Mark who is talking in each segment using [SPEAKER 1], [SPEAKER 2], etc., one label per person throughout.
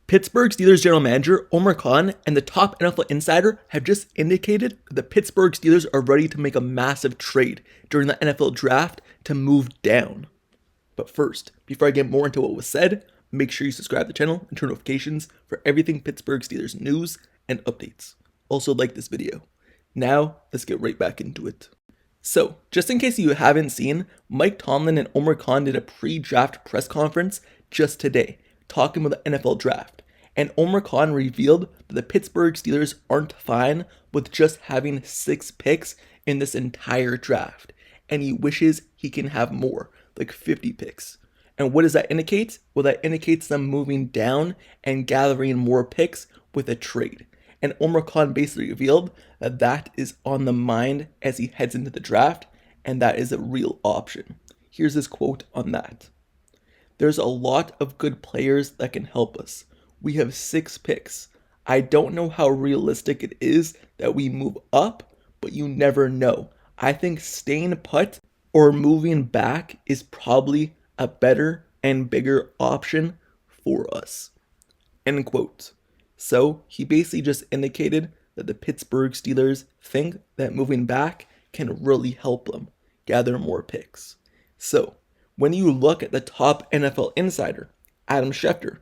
[SPEAKER 1] Pittsburgh Steelers general manager Omar and the top NFL insider have just indicated that the Pittsburgh Steelers are ready to make a massive trade during the NFL draft to move down. But first, before I get more into what was said, make sure you subscribe to the channel and turn notifications for everything Pittsburgh Steelers news and updates. Also like this video. Now, let's get right back into it. So, just in case you haven't seen, Mike Tomlin and Omar did a pre-draft press conference just today, talking about the NFL draft. And Omar revealed that the Pittsburgh Steelers aren't fine with just having 6 picks in this entire draft. And he wishes he can have more, like 50 picks. And what does that indicate? Well, that indicates them moving down and gathering more picks with a trade. And Omar basically revealed that that is on the mind as he heads into the draft, and that is a real option. Here's his quote on that. "There's a lot of good players that can help us. We have 6 picks. I don't know how realistic it is that we move up, but you never know. I think staying put or moving back is probably a better and bigger option for us." End quote. So he basically just indicated that the Pittsburgh Steelers think that moving back can really help them gather more picks. So when you look at the top NFL insider, Adam Schefter,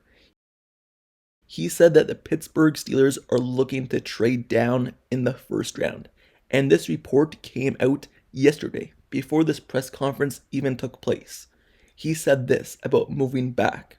[SPEAKER 1] he said that the Pittsburgh Steelers are looking to trade down in the first round. And this report came out yesterday, before this press conference even took place. He said this about moving back.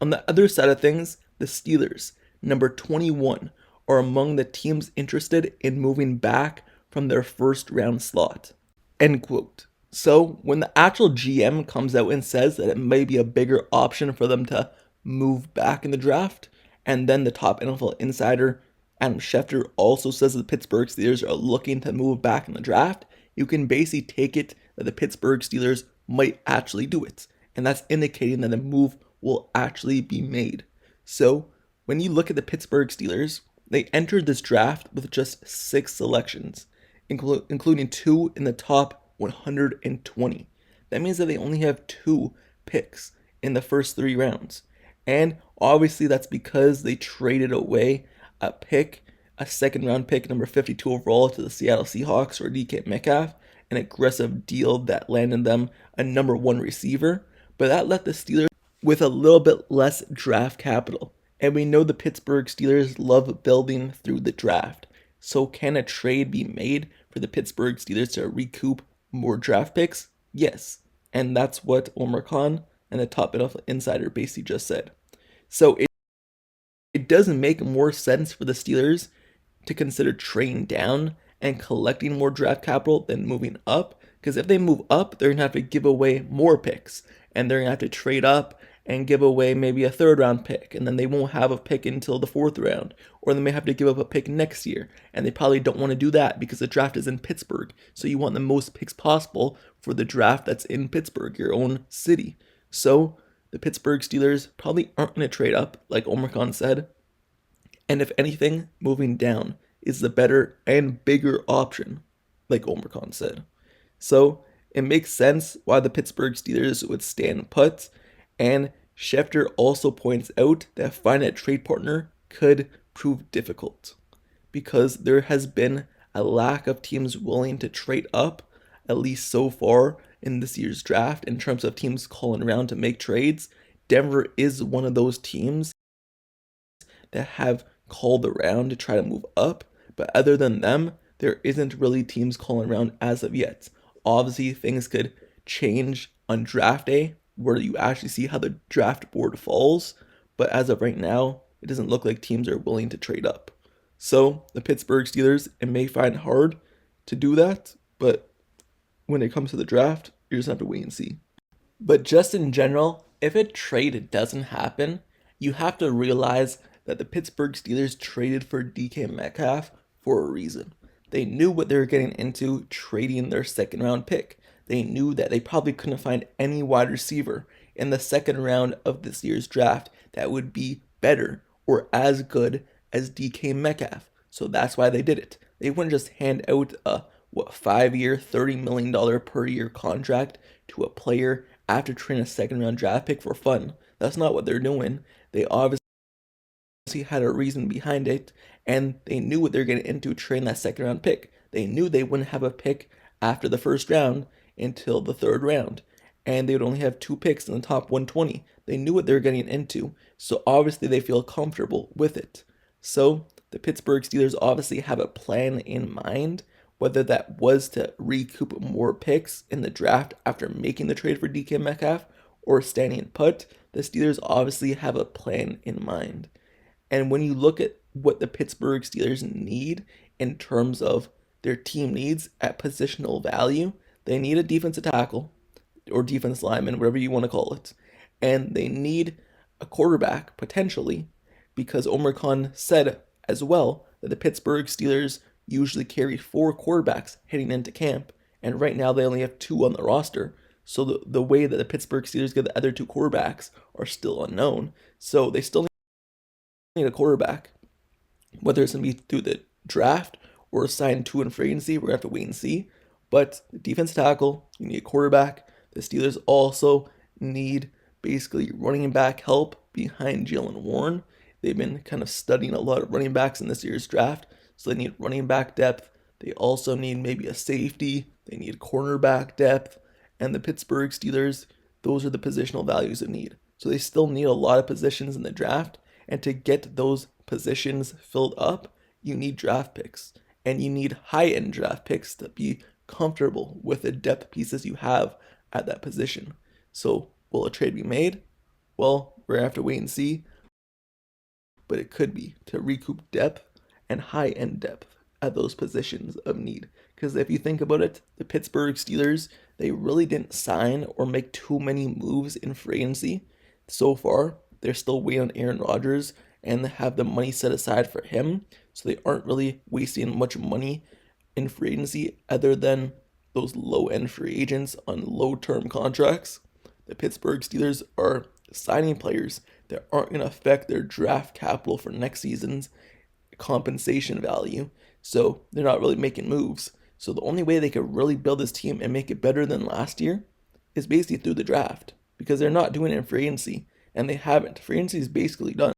[SPEAKER 1] "On the other side of things, the Steelers, number 21, are among the teams interested in moving back from their first round slot." End quote. So when the actual GM comes out and says that it may be a bigger option for them to move back in the draft, and then the top NFL insider Adam Schefter also says that the Pittsburgh Steelers are looking to move back in the draft, you can basically take it that the Pittsburgh Steelers might actually do it. And that's indicating that the move will actually be made. So when you look at the Pittsburgh Steelers, they entered this draft with just 6 selections, including 2 in the top 120. That means that they only have 2 picks in the first 3 rounds. And obviously that's because they traded away a pick, a second round pick, number 52 overall, to the Seattle Seahawks for DK Metcalf, an aggressive deal that landed them a number 1 receiver. But that left the Steelers with a little bit less draft capital. And we know the Pittsburgh Steelers love building through the draft. So can a trade be made for the Pittsburgh Steelers to recoup more draft picks? Yes. And that's what Omar and the top NFL insider basically just said. So it doesn't make more sense for the Steelers to consider trading down and collecting more draft capital than moving up. Because if they move up, they're going to have to give away more picks. And they're going to have to trade up and give away maybe a 3rd round pick, and then they won't have a pick until the 4th round, or they may have to give up a pick next year, and they probably don't want to do that because the draft is in Pittsburgh, so you want the most picks possible for the draft that's in Pittsburgh, your own city. So the Pittsburgh Steelers probably aren't going to trade up, like Omar said, and if anything, moving down is the better and bigger option, like Omar said. So it makes sense why the Pittsburgh Steelers would stand put. And Schefter also points out that finding a trade partner could prove difficult because there has been a lack of teams willing to trade up, at least so far in this year's draft, in terms of teams calling around to make trades. Denver is one of those teams that have called around to try to move up, but other than them, there isn't really teams calling around as of yet. Obviously, things could change on draft day, where you actually see how the draft board falls, but as of right now, it doesn't look like teams are willing to trade up. So the Pittsburgh Steelers, it may find it hard to do that, but when it comes to the draft, you just have to wait and see. But just in general, if a trade doesn't happen, you have to realize that the Pittsburgh Steelers traded for DK Metcalf for a reason. They knew what they were getting into trading their 2nd round pick. They knew that they probably couldn't find any wide receiver in the 2nd round of this year's draft that would be better or as good as DK Metcalf. So that's why they did it. They wouldn't just hand out a 5-year, $30 million per year contract to a player after trading a 2nd round draft pick for fun. That's not what they're doing. They obviously had a reason behind it, and they knew what they're getting into trading that second round pick. They knew they wouldn't have a pick after the first round until the third round, and they would only have 2 picks in the top 120. They knew what they were getting into, so obviously they feel comfortable with it. So the Pittsburgh Steelers obviously have a plan in mind, whether that was to recoup more picks in the draft after making the trade for DK Metcalf or standing put. The Steelers obviously have a plan in mind. And when you look at what the Pittsburgh Steelers need in terms of their team needs at positional value, they need a defensive tackle or defense lineman, whatever you want to call it. And they need a quarterback, potentially, because Omar said as well that the Pittsburgh Steelers usually carry 4 quarterbacks heading into camp. And right now they only have 2 on the roster. So the way that the Pittsburgh Steelers get the other 2 quarterbacks are still unknown. So they still need a quarterback. Whether it's going to be through the draft or signed to in free agency, we're going to have to wait and see. But the defense tackle, you need a quarterback. The Steelers also need basically running back help behind Jalen Warren. They've been kind of studying a lot of running backs in this year's draft, so they need running back depth. They also need maybe a safety. They need cornerback depth. And the Pittsburgh Steelers, those are the positional values they need. So they still need a lot of positions in the draft. And to get those positions filled up, you need draft picks. And you need high-end draft picks to be comfortable with the depth pieces you have at that position. So will a trade be made? Well, we're going to have to wait and see. But it could be to recoup depth and high-end depth at those positions of need. Because if you think about it, the Pittsburgh Steelers, they really didn't sign or make too many moves in free agency. So far, they're still waiting on Aaron Rodgers and have the money set aside for him. So they aren't really wasting much money in free agency other than those low-end free agents on low-term contracts. The Pittsburgh Steelers are signing players that aren't going to affect their draft capital for next season's compensation value. So they're not really making moves. So the only way they could really build this team and make it better than last year is basically through the draft, because they're not doing it in free agency, and they haven't. Free agency is basically done.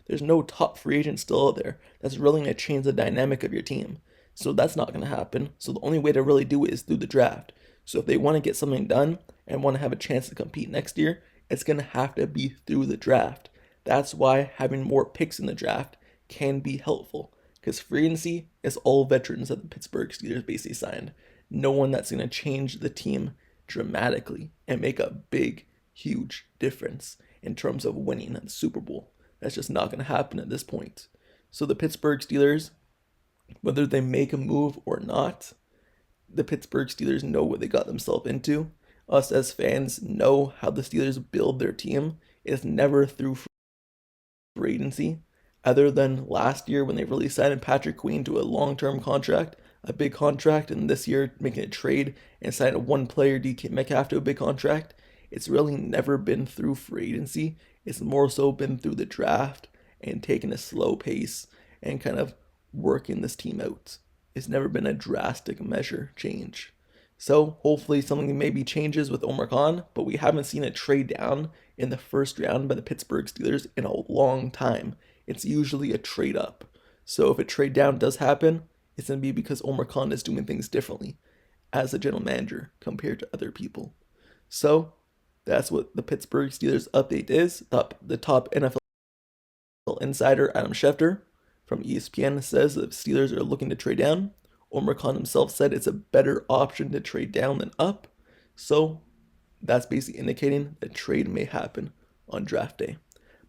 [SPEAKER 1] There's no top free agent still out there that's really going to change the dynamic of your team. So that's not going to happen. So the only way to really do it is through the draft. So if they want to get something done and want to have a chance to compete next year, it's going to have to be through the draft. That's why having more picks in the draft can be helpful, because free agency is all veterans that the Pittsburgh Steelers basically signed. No one that's going to change the team dramatically and make a big, huge difference in terms of winning the Super Bowl. That's just not going to happen at this point. So the Pittsburgh Steelers, whether they make a move or not, the Pittsburgh Steelers know what they got themselves into. Us as fans know how the Steelers build their team. It's never through free agency, other than last year when they really signed Patrick Queen to a long-term contract, a big contract, and this year making a trade and signing a one-player DK Metcalf to a big contract. It's really never been through free agency. It's more so been through the draft and taking a slow pace and kind of working this team out. It's never been a drastic measure change. So hopefully something maybe changes with Omar, but we haven't seen a trade down in the first round by the Pittsburgh Steelers in a long time. It's usually a trade up. So if a trade down does happen, it's going to be because Omar is doing things differently as a general manager compared to other people. So that's what the Pittsburgh Steelers update is. The top NFL insider, Adam Schefter from ESPN, says that Steelers are looking to trade down. Omar himself said it's a better option to trade down than up. So that's basically indicating that trade may happen on draft day.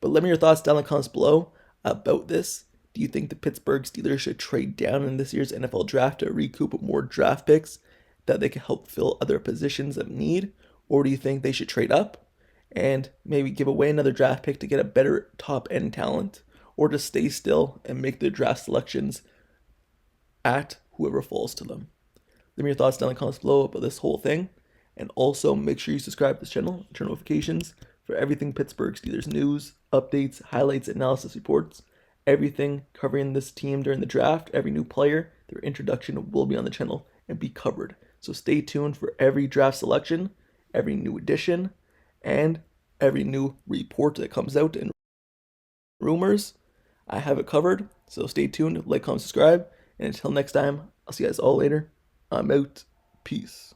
[SPEAKER 1] But let me know your thoughts down in the comments below about this. Do you think the Pittsburgh Steelers should trade down in this year's NFL draft to recoup more draft picks that they can help fill other positions of need? Or do you think they should trade up and maybe give away another draft pick to get a better top end talent? Or just stay still and make their draft selections at whoever falls to them? Leave me your thoughts down in the comments below about this whole thing. And also make sure you subscribe to this channel, turn notifications for everything Pittsburgh Steelers news, updates, highlights, analysis reports, everything covering this team during the draft. Every new player, their introduction will be on the channel and be covered. So stay tuned for every draft selection, every new addition, and every new report that comes out and rumors, I have it covered. So stay tuned, like, comment, subscribe. And until next time, I'll see you guys all later. I'm out. Peace.